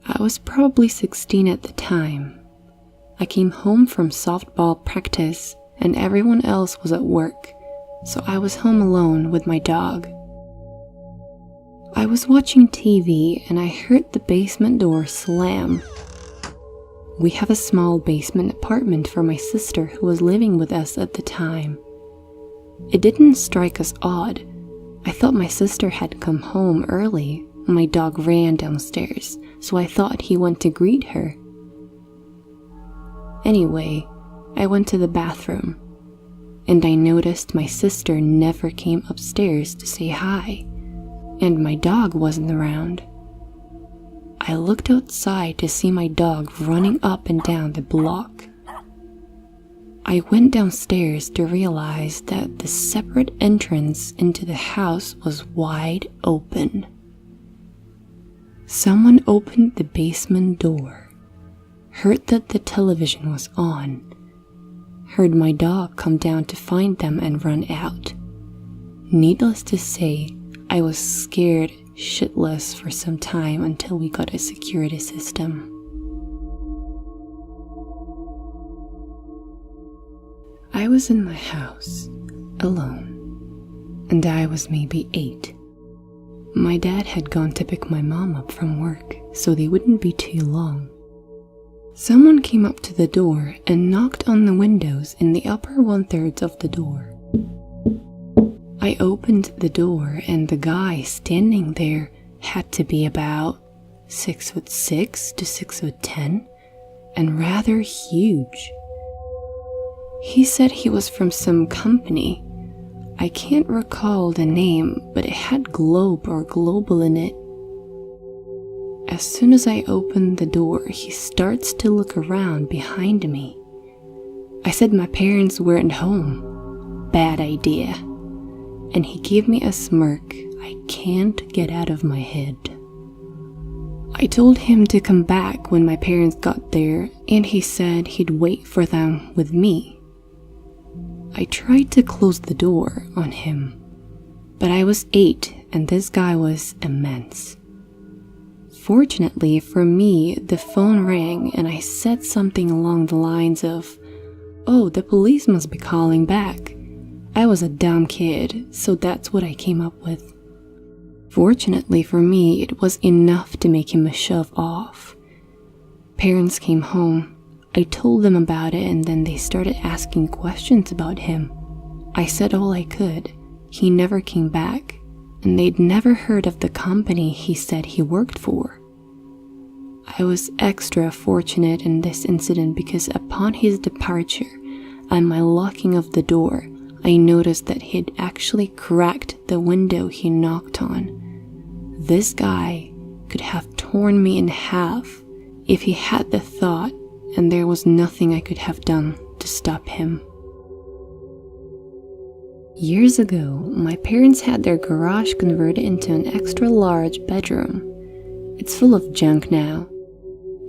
I was probably 16 at the time. I came home from softball practice and everyone else was at work, so I was home alone with my dog. I was watching TV and I heard the basement door slam. We have a small basement apartment for my sister who was living with us at the time. It didn't strike us odd. I thought my sister had come home early. My dog ran downstairs, so I thought he went to greet her. Anyway, I went to the bathroom, and I noticed my sister never came upstairs to say hi, and my dog wasn't around. I looked outside to see my dog running up and down the block. I went downstairs to realize that the separate entrance into the house was wide open. Someone opened the basement door, heard that the television was on, heard my dog come down to find them and run out. Needless to say, I was scared shitless for some time until we got a security system. I was in my house, alone, and I was maybe 8. My dad had gone to pick my mom up from work, so they wouldn't be too long. Someone came up to the door and knocked on the windows in the upper 1/3 of the door. I opened the door and the guy standing there had to be about 6'6" to 6'10" and rather huge. He said he was from some company. I can't recall the name, but it had Globe or Global in it. As soon as I opened the door, he starts to look around behind me. I said my parents weren't home. Bad idea. And he gave me a smirk I can't get out of my head. I told him to come back when my parents got there, and he said he'd wait for them with me. I tried to close the door on him, but I was 8 and this guy was immense. Fortunately for me, the phone rang and I said something along the lines of, "Oh, the police must be calling back." I was a dumb kid, so that's what I came up with. Fortunately for me, it was enough to make him shove off. Parents came home. I told them about it and then they started asking questions about him. I said all I could. He never came back, and they'd never heard of the company he said he worked for. I was extra fortunate in this incident because upon his departure and my locking of the door, I noticed that he'd actually cracked the window he knocked on. This guy could have torn me in half if he had the thought, and there was nothing I could have done to stop him. Years ago, my parents had their garage converted into an extra large bedroom. It's full of junk now,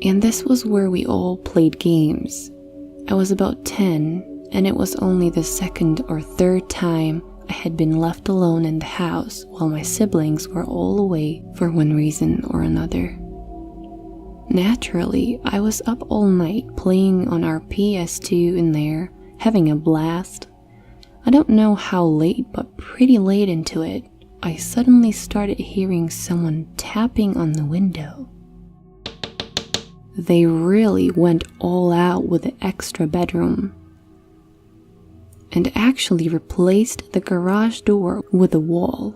and this was where we all played games. I was about 10, and it was only the 2nd or 3rd time I had been left alone in the house while my siblings were all away for one reason or another. Naturally, I was up all night playing on our PS2 in there, having a blast. I don't know how late, but pretty late into it, I suddenly started hearing someone tapping on the window. They really went all out with the extra bedroom and actually replaced the garage door with a wall,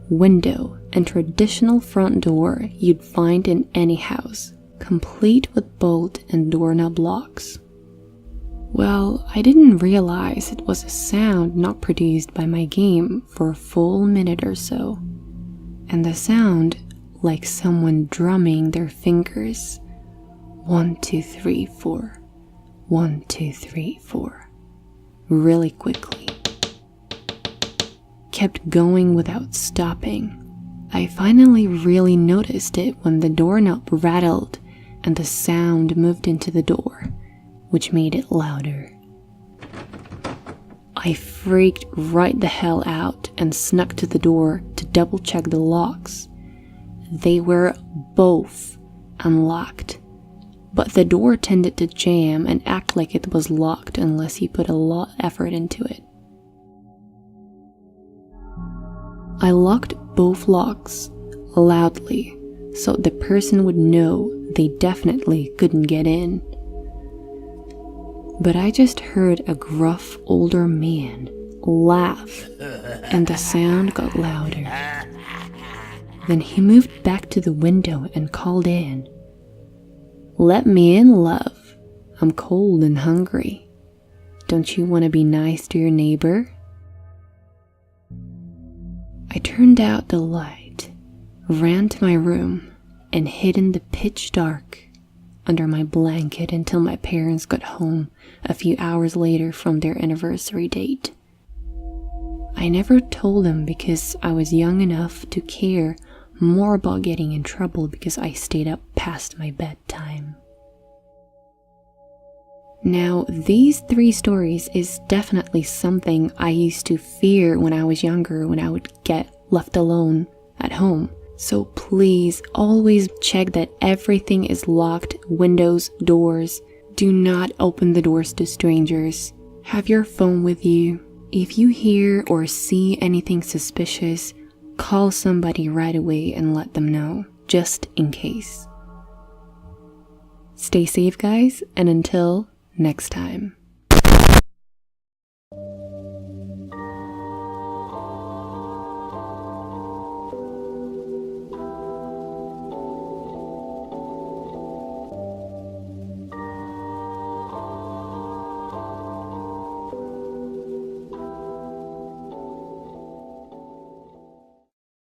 window, and traditional front door you'd find in any house, complete with bolt and doorknob locks. Well, I didn't realize it was a sound not produced by my game for a full minute or so, and the sound like someone drumming their fingers. 1, 2, 3, 4. 1, 2, 3, 4. Really quickly. Kept going without stopping. I finally really noticed it when the doorknob rattled and the sound moved into the door, which made it louder. I freaked right the hell out and snuck to the door to double check the locks. They were both unlocked, but the door tended to jam and act like it was locked unless you put a lot of effort into it. I locked both locks loudly so the person would know they definitely couldn't get in. But I just heard a gruff older man laugh, and the sound got louder. Then he moved back to the window and called in, "Let me in, love. I'm cold and hungry. Don't you want to be nice to your neighbor?" I turned out the light, ran to my room, and hid in the pitch dark under my blanket until my parents got home a few hours later from their anniversary date. I never told them because I was young enough to care more about getting in trouble because I stayed up past my bedtime. Now, these 3 stories is definitely something I used to fear when I was younger, when I would get left alone at home. So please always check that everything is locked, windows, doors. Do not open the doors to strangers. Have your phone with you. If you hear or see anything suspicious, call somebody right away and let them know, just in case. Stay safe, guys, and until next time.